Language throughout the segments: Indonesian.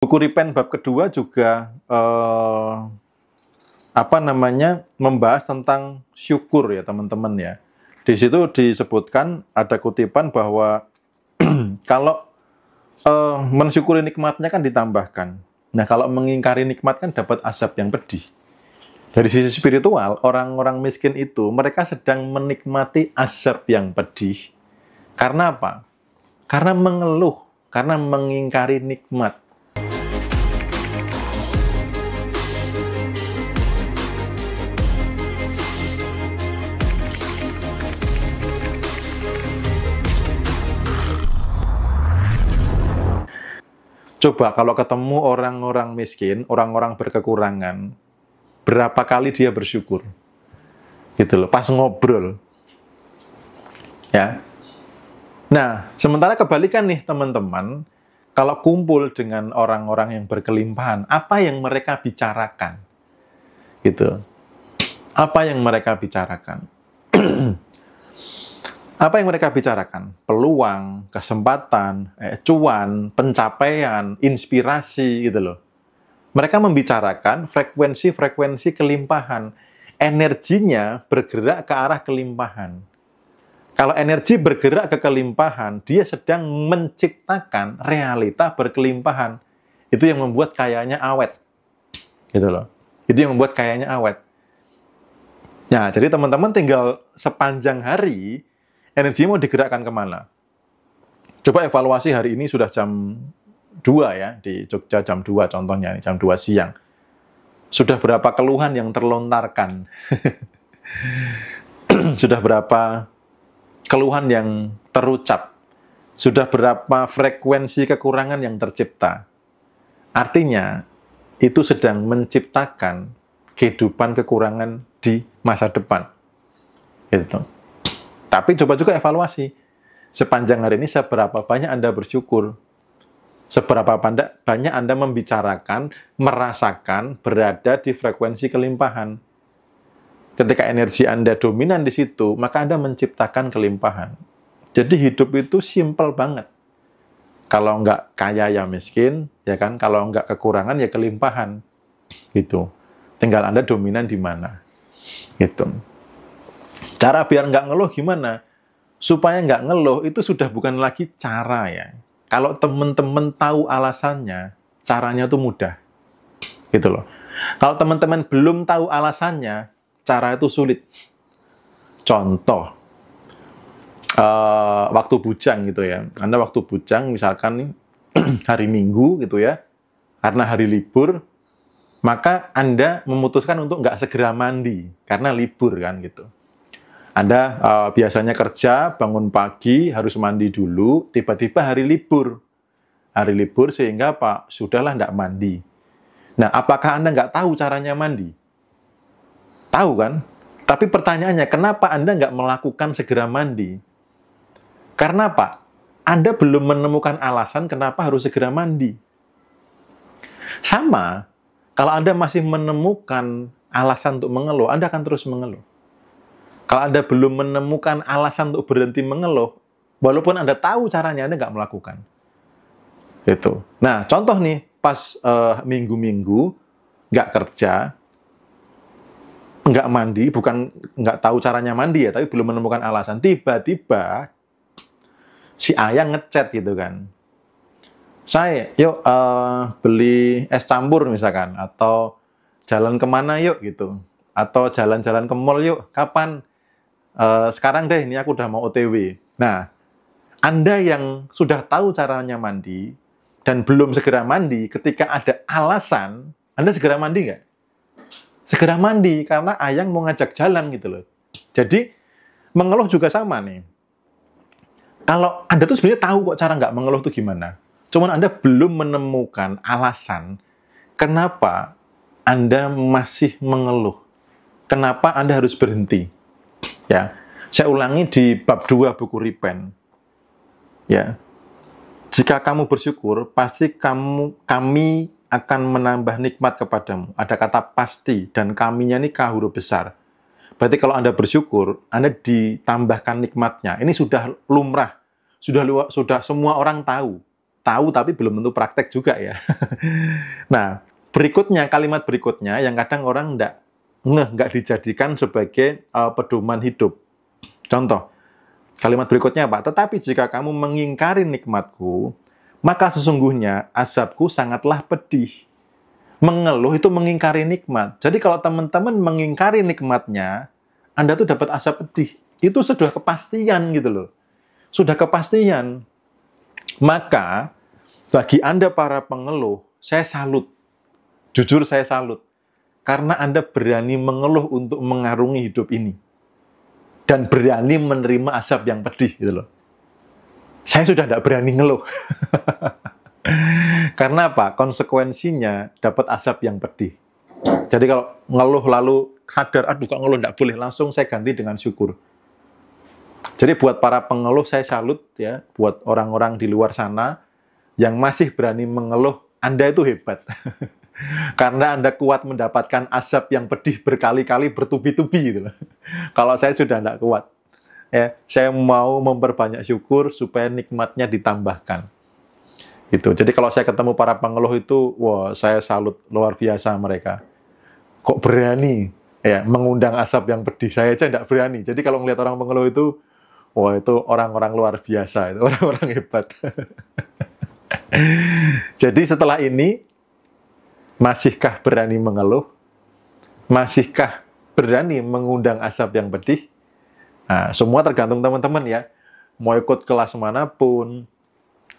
Buku Ripen bab kedua juga membahas tentang syukur ya teman-teman ya. Di situ disebutkan ada kutipan bahwa kalau mensyukuri nikmatnya kan ditambahkan. Nah kalau mengingkari nikmat kan dapat azab yang pedih. Dari sisi spiritual, orang-orang miskin itu mereka sedang menikmati azab yang pedih. Karena apa? Karena mengeluh, karena mengingkari nikmat. Coba kalau ketemu orang-orang miskin, orang-orang berkekurangan, berapa kali dia bersyukur? Gitu loh, pas ngobrol. Ya. Nah, sementara kebalikan nih teman-teman, kalau kumpul dengan orang-orang yang berkelimpahan, apa yang mereka bicarakan? Gitu. Apa yang mereka bicarakan? Apa yang mereka bicarakan? Peluang, kesempatan, cuan, pencapaian, inspirasi gitu loh. Mereka membicarakan frekuensi-frekuensi kelimpahan. Energinya bergerak ke arah kelimpahan. Kalau energi bergerak ke kelimpahan, dia sedang menciptakan realita berkelimpahan. Itu yang membuat kayanya awet. Gitu loh. Itu yang membuat kayanya awet. Nah, jadi teman-teman tinggal sepanjang hari, energi mau digerakkan kemana? Coba evaluasi hari ini sudah jam 2 ya, di Jogja jam 2 contohnya, jam 2 siang. Sudah berapa keluhan yang terlontarkan? Sudah berapa keluhan yang terucap? Sudah berapa frekuensi kekurangan yang tercipta? Artinya, itu sedang menciptakan kehidupan kekurangan di masa depan. Gitu. Tapi coba juga evaluasi. Sepanjang hari ini seberapa banyak Anda bersyukur? Seberapa banyak Anda membicarakan, merasakan, berada di frekuensi kelimpahan? Ketika energi Anda dominan di situ, maka Anda menciptakan kelimpahan. Jadi hidup itu simpel banget. Kalau nggak kaya ya miskin, ya kan? Kalau nggak kekurangan ya kelimpahan. Gitu. Tinggal Anda dominan di mana. Gitu. Cara biar nggak ngeluh gimana? Supaya nggak ngeluh itu sudah bukan lagi cara ya. Kalau teman-teman tahu alasannya, caranya tuh mudah. Gitu loh. Kalau teman-teman belum tahu alasannya, cara itu sulit. Contoh, waktu bujang gitu ya. Anda waktu bujang misalkan nih, hari Minggu gitu ya, karena hari libur, maka Anda memutuskan untuk nggak segera mandi, karena libur kan gitu. Anda biasanya kerja, bangun pagi, harus mandi dulu, tiba-tiba hari libur. Hari libur sehingga Pak, sudahlah nggak mandi. Nah, apakah Anda nggak tahu caranya mandi? Tahu kan? Tapi pertanyaannya, kenapa Anda nggak melakukan segera mandi? Karena Pak, Anda belum menemukan alasan kenapa harus segera mandi. Sama, kalau Anda masih menemukan alasan untuk mengeluh, Anda akan terus mengeluh. Kalau Anda belum menemukan alasan untuk berhenti mengeluh, walaupun Anda tahu caranya, Anda nggak melakukan. Gitu. Nah, contoh nih, pas minggu-minggu, nggak kerja, nggak mandi, bukan nggak tahu caranya mandi ya, tapi belum menemukan alasan. Tiba-tiba, si ayah ngechat gitu kan. Saya, yuk beli es campur misalkan, atau jalan kemana yuk gitu. Atau jalan-jalan ke mall yuk, kapan? Sekarang deh, ini aku udah mau OTW. Nah, Anda yang sudah tahu caranya mandi, dan belum segera mandi, ketika ada alasan, Anda segera mandi nggak? Segera mandi, karena ayang mau ngajak jalan gitu loh. Jadi, mengeluh juga sama nih. Kalau Anda tuh sebenarnya tahu kok cara nggak mengeluh tuh gimana. Cuman Anda belum menemukan alasan kenapa Anda masih mengeluh. Kenapa Anda harus berhenti? Ya, saya ulangi di bab 2 buku Ripen. Ya, jika kamu bersyukur, pasti kami akan menambah nikmat kepadamu. Ada kata pasti, dan kaminya ini K huruf besar. Berarti kalau Anda bersyukur, Anda ditambahkan nikmatnya. Ini sudah lumrah, sudah semua orang tahu. tahu tapi belum tentu praktek juga ya. Nah, berikutnya, kalimat berikutnya yang kadang orang nggak dijadikan sebagai pedoman hidup. Contoh, kalimat berikutnya apa? Tetapi jika kamu mengingkari nikmatku, maka sesungguhnya azabku sangatlah pedih. Mengeluh itu mengingkari nikmat. Jadi kalau teman-teman mengingkari nikmatnya, Anda tuh dapat azab pedih. Itu sudah kepastian gitu loh. Sudah kepastian. Maka, bagi Anda para pengeluh, saya salut. Jujur saya salut. Karena Anda berani mengeluh untuk mengarungi hidup ini. Dan berani menerima azab yang pedih gitu loh. Saya sudah tidak berani ngeluh. Karena apa? Konsekuensinya dapat azab yang pedih. Jadi kalau ngeluh lalu sadar, aduh kok ngeluh tidak boleh, langsung saya ganti dengan syukur. Jadi buat para pengeluh saya salut ya, buat orang-orang di luar sana yang masih berani mengeluh, Anda itu hebat. Karena Anda kuat mendapatkan azab yang pedih berkali-kali bertubi-tubi gitu loh. Kalau saya sudah tidak kuat. Ya, saya mau memperbanyak syukur supaya nikmatnya ditambahkan. Gitu. Jadi kalau saya ketemu para pengeluh itu, wah saya salut luar biasa mereka. Kok berani ya mengundang azab yang pedih? Saya aja tidak berani. Jadi kalau melihat orang pengeluh itu, wah itu orang-orang luar biasa, itu orang-orang hebat. Jadi setelah ini, masihkah berani mengeluh? Masihkah berani mengundang azab yang pedih? Nah, semua tergantung teman-teman ya. Mau ikut kelas manapun,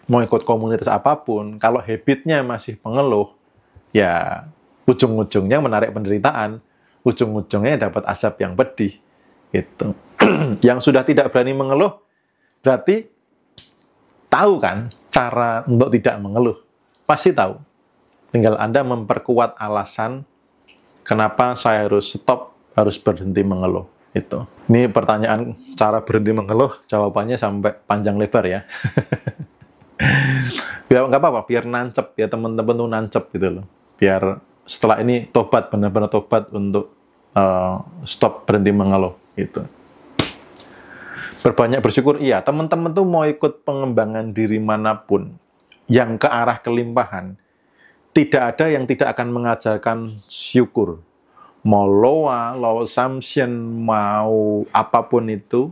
mau ikut komunitas apapun, kalau habitnya masih pengeluh, ya ujung-ujungnya menarik penderitaan, ujung-ujungnya dapat azab yang pedih. Gitu. Yang sudah tidak berani mengeluh, berarti tahu kan cara untuk tidak mengeluh. Pasti tahu. Tinggal Anda memperkuat alasan kenapa saya harus stop, harus berhenti mengeluh. Itu. Ini pertanyaan cara berhenti mengeluh, jawabannya sampai panjang lebar ya. Biar nggak apa-apa, biar nancep, ya teman-teman tuh nancep gitu loh. Biar setelah ini tobat, benar-benar tobat untuk stop berhenti mengeluh gitu. Berbanyak bersyukur, iya. Teman-teman tuh mau ikut pengembangan diri manapun yang ke arah kelimpahan, tidak ada yang tidak akan mengajarkan syukur. Mau loa, law assumption, mau apapun itu,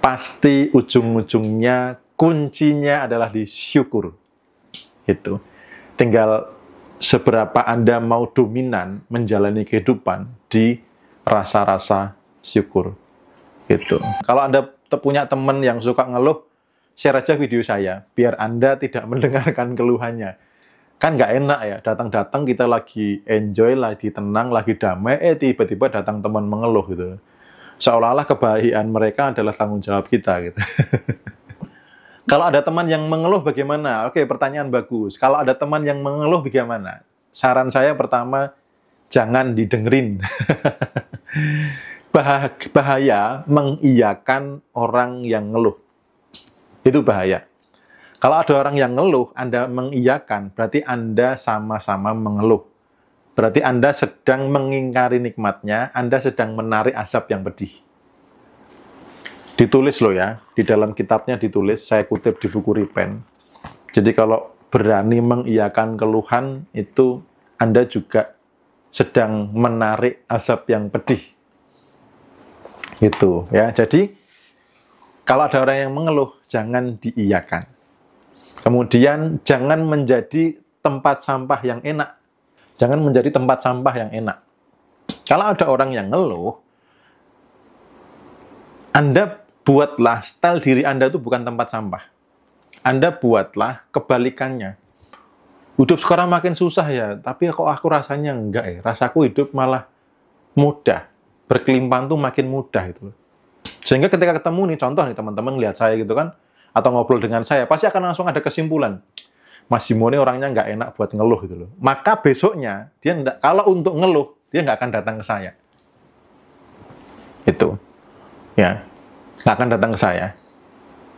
pasti ujung-ujungnya kuncinya adalah di syukur. Itu. Tinggal seberapa Anda mau dominan menjalani kehidupan di rasa-rasa syukur. Gitu. Kalau Anda punya teman yang suka ngeluh, share aja video saya, biar Anda tidak mendengarkan keluhannya. Kan nggak enak ya, datang-datang kita lagi enjoy, lagi tenang, lagi damai, tiba-tiba datang teman mengeluh gitu. Seolah-olah kebahagiaan mereka adalah tanggung jawab kita gitu. Kalau ada teman yang mengeluh bagaimana? Oke, pertanyaan bagus. Kalau ada teman yang mengeluh bagaimana? Saran saya pertama, jangan didengerin. Bahaya mengiyakan orang yang ngeluh. Itu bahaya. Kalau ada orang yang ngeluh, Anda mengiyakan, berarti Anda sama-sama mengeluh. Berarti Anda sedang mengingkari nikmatnya, Anda sedang menarik azab yang pedih. Ditulis loh ya, di dalam kitabnya ditulis, saya kutip di buku Repent. Jadi kalau berani mengiyakan keluhan, itu Anda juga sedang menarik azab yang pedih. Gitu ya. Jadi kalau ada orang yang mengeluh, jangan diiyakan. Kemudian jangan menjadi tempat sampah yang enak. Jangan menjadi tempat sampah yang enak. Kalau ada orang yang ngeluh, Anda buatlah style diri Anda itu bukan tempat sampah. Anda buatlah kebalikannya. Hidup sekarang makin susah ya, tapi kok aku rasanya enggak ya. Rasaku hidup malah mudah. Berkelimpahan tuh makin mudah itu. Sehingga ketika ketemu nih, contoh nih teman-teman lihat saya gitu kan, atau ngobrol dengan saya, pasti akan langsung ada kesimpulan. Mas Simo ini orangnya nggak enak buat ngeluh gitu loh. Maka besoknya, dia enggak, kalau untuk ngeluh, dia nggak akan datang ke saya. Itu. Ya. Nggak akan datang ke saya.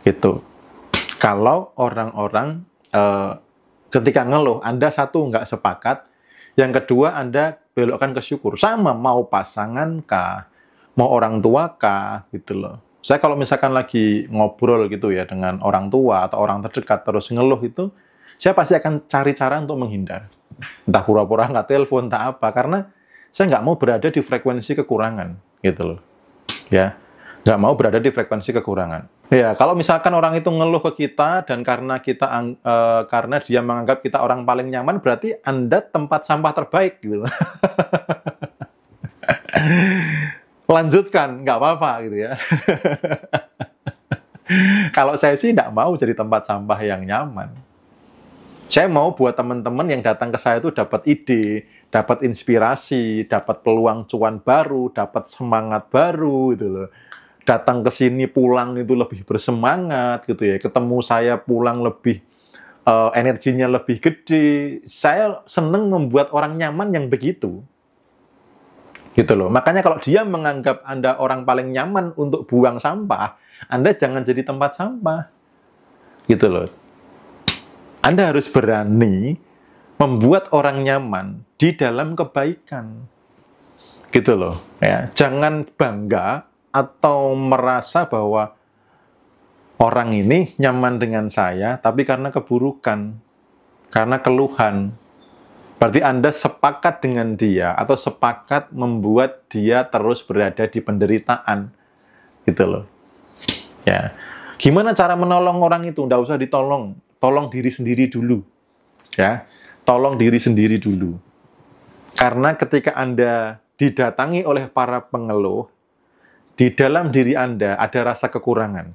Gitu. Kalau orang-orang ketika ngeluh, Anda satu nggak sepakat, yang kedua Anda belokkan ke syukur. Sama, mau pasangan kah, mau orang tua kah, gitu loh. Saya kalau misalkan lagi ngobrol gitu ya dengan orang tua atau orang terdekat terus ngeluh itu, saya pasti akan cari cara untuk menghindar. Entah pura-pura nggak telepon, entah apa. Karena saya nggak mau berada di frekuensi kekurangan, gitu loh. Ya, nggak mau berada di frekuensi kekurangan. Ya, kalau misalkan orang itu ngeluh ke kita dan karena karena dia menganggap kita orang paling nyaman, berarti Anda tempat sampah terbaik, gitu. Lanjutkan, nggak apa-apa, gitu ya. Kalau saya sih nggak mau jadi tempat sampah yang nyaman. Saya mau buat teman-teman yang datang ke saya itu dapat ide, dapat inspirasi, dapat peluang cuan baru, dapat semangat baru, gitu loh. Datang ke sini pulang itu lebih bersemangat, gitu ya. Ketemu saya pulang lebih energinya lebih gede. Saya seneng membuat orang nyaman yang begitu, gitu loh. Makanya kalau dia menganggap Anda orang paling nyaman untuk buang sampah, Anda jangan jadi tempat sampah, gitu loh. Anda harus berani membuat orang nyaman di dalam kebaikan. Gitu loh. Ya. Jangan bangga atau merasa bahwa orang ini nyaman dengan saya, tapi karena keburukan, karena keluhan. Berarti Anda sepakat dengan dia atau sepakat membuat dia terus berada di penderitaan. Gitu loh. Ya. Gimana cara menolong orang itu? Nggak usah ditolong. Tolong diri sendiri dulu. Ya, tolong diri sendiri dulu. Karena ketika Anda didatangi oleh para pengeluh, di dalam diri Anda ada rasa kekurangan.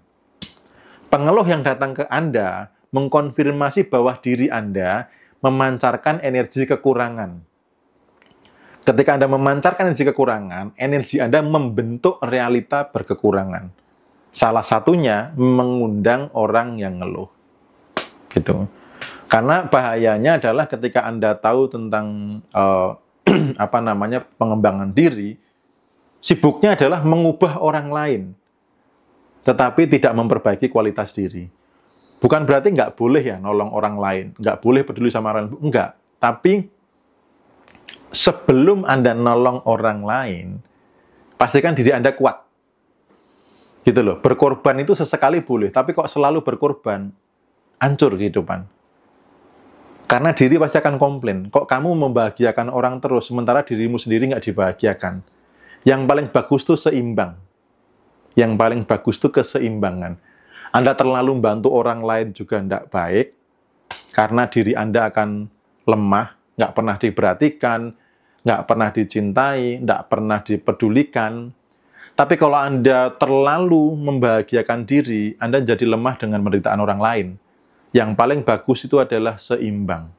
Pengeluh yang datang ke Anda mengkonfirmasi bahwa diri Anda memancarkan energi kekurangan. Ketika Anda memancarkan energi kekurangan, energi Anda membentuk realita berkekurangan. Salah satunya mengundang orang yang ngeluh. Gitu. Karena bahayanya adalah ketika Anda tahu tentang pengembangan diri, sibuknya adalah mengubah orang lain, tetapi tidak memperbaiki kualitas diri. Bukan berarti nggak boleh ya nolong orang lain, nggak boleh peduli sama orang lain, enggak. Tapi sebelum Anda nolong orang lain, pastikan diri Anda kuat. Gitu loh. Berkorban itu sesekali boleh, tapi kok selalu berkorban, hancur kehidupan. Karena diri pasti akan komplain. Kok kamu membahagiakan orang terus, sementara dirimu sendiri nggak dibahagiakan. Yang paling bagus tuh seimbang. Yang paling bagus tuh keseimbangan. Anda terlalu membantu orang lain juga nggak baik, karena diri Anda akan lemah, nggak pernah diperhatikan, nggak pernah dicintai, nggak pernah dipedulikan. Tapi kalau Anda terlalu membahagiakan diri, Anda jadi lemah dengan penderitaan orang lain. Yang paling bagus itu adalah seimbang.